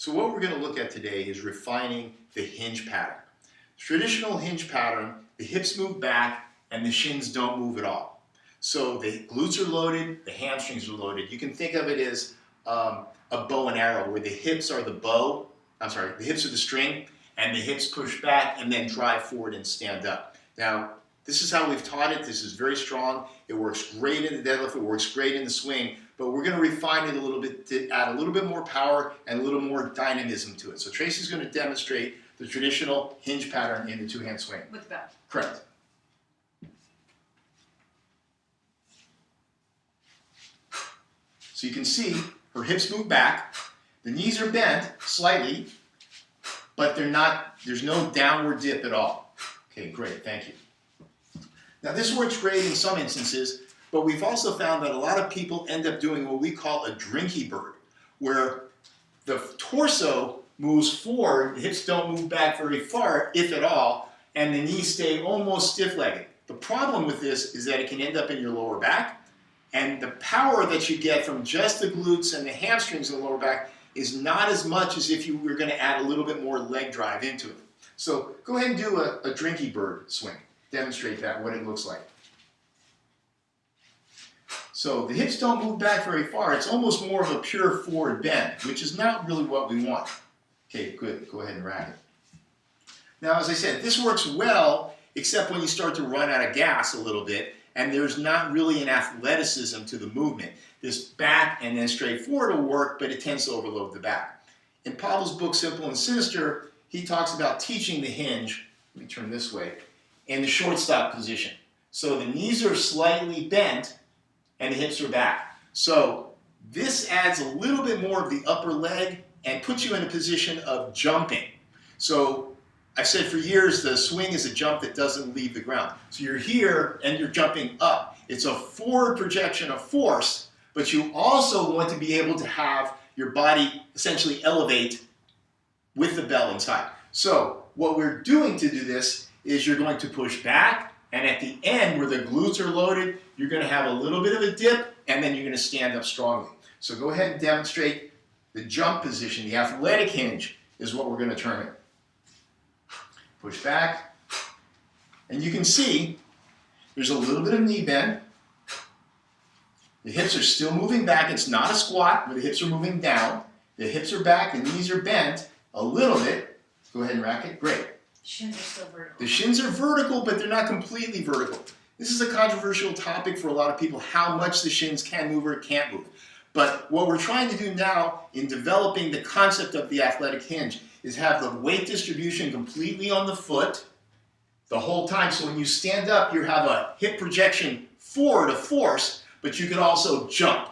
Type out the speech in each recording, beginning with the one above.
So what we're going to look at today is refining the hinge pattern. Traditional hinge pattern, the hips move back and the shins don't move at all. So the glutes are loaded, the hamstrings are loaded. You can think of it as a bow and arrow where the hips are the bow, the hips are the string, and the hips push back and then drive forward and stand up. Now, this is how we've taught it. This is very strong. It works great in the deadlift. It works great in the swing. But we're going to refine it a little bit to add a little bit more power and a little more dynamism to it. So Tracy's going to demonstrate the traditional hinge pattern in the two-hand swing. With the bow. Correct. So you can see her hips move back. The knees are bent slightly, but there's no downward dip at all. Okay, great. Thank you. Now this works great in some instances, but we've also found that a lot of people end up doing what we call a Drinky Bird, where the torso moves forward, the hips don't move back very far, if at all, and the knees stay almost stiff-legged. The problem with this is that it can end up in your lower back, and the power that you get from just the glutes and the hamstrings in the lower back is not as much as if you were going to add a little bit more leg drive into it. So go ahead and do a Drinky Bird swing. Demonstrate that, what it looks like. So the hips don't move back very far. It's almost more of a pure forward bend, which is not really what we want. Okay, good. Go ahead and rack it. Now, as I said, this works well, except when you start to run out of gas a little bit, and there's not really an athleticism to the movement. This back and then straight forward will work, but it tends to overload the back. In Pavel's book, Simple and Sinister, he talks about teaching the hinge, let me turn this way, in the shortstop position. So the knees are slightly bent and the hips are back. So this adds a little bit more of the upper leg and puts you in a position of jumping. So I've said for years the swing is a jump that doesn't leave the ground. So you're here and you're jumping up. It's a forward projection of force, but you also want to be able to have your body essentially elevate with the bell inside. So what we're doing to do this is you're going to push back, and at the end where the glutes are loaded, you're going to have a little bit of a dip, and then you're going to stand up strongly. So go ahead and demonstrate the jump position. The athletic hinge is what we're going to turn it. Push back, and you can see there's a little bit of knee bend. The hips are still moving back. It's not a squat where the hips are moving down. The hips are back, the knees are bent a little bit. Go ahead and rack it. Great. Shins are still vertical. The shins are vertical, but they're not completely vertical. This is a controversial topic for a lot of people, how much the shins can move or can't move. But what we're trying to do now in developing the concept of the athletic hinge is have the weight distribution completely on the foot the whole time. So when you stand up, you have a hip projection forward of force, but you can also jump.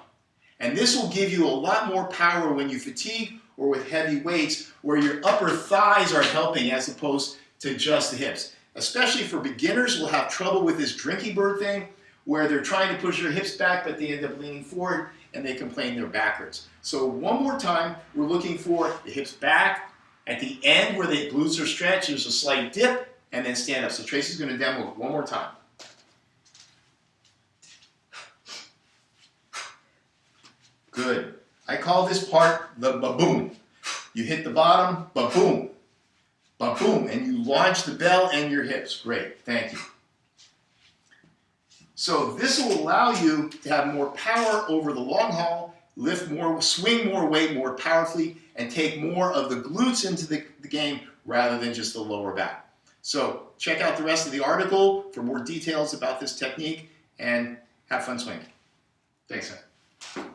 And this will give you a lot more power when you fatigue or with heavy weights, where your upper thighs are helping as opposed to just the hips. Especially for beginners who will have trouble with this Drinky Bird thing, where they're trying to push their hips back, but they end up leaning forward and they complain they're backwards. So one more time, we're looking for the hips back. At the end where the glutes are stretched, there's a slight dip, and then stand up. So Tracy's going to demo it one more time. Good. I call this part the ba-boom. You hit the bottom, ba-boom, ba-boom, and you launch the bell and your hips. Great, thank you. So this will allow you to have more power over the long haul, lift more, swing more weight more powerfully, and take more of the glutes into the game rather than just the lower back. So check out the rest of the article for more details about this technique, and have fun swinging. Thanks, man.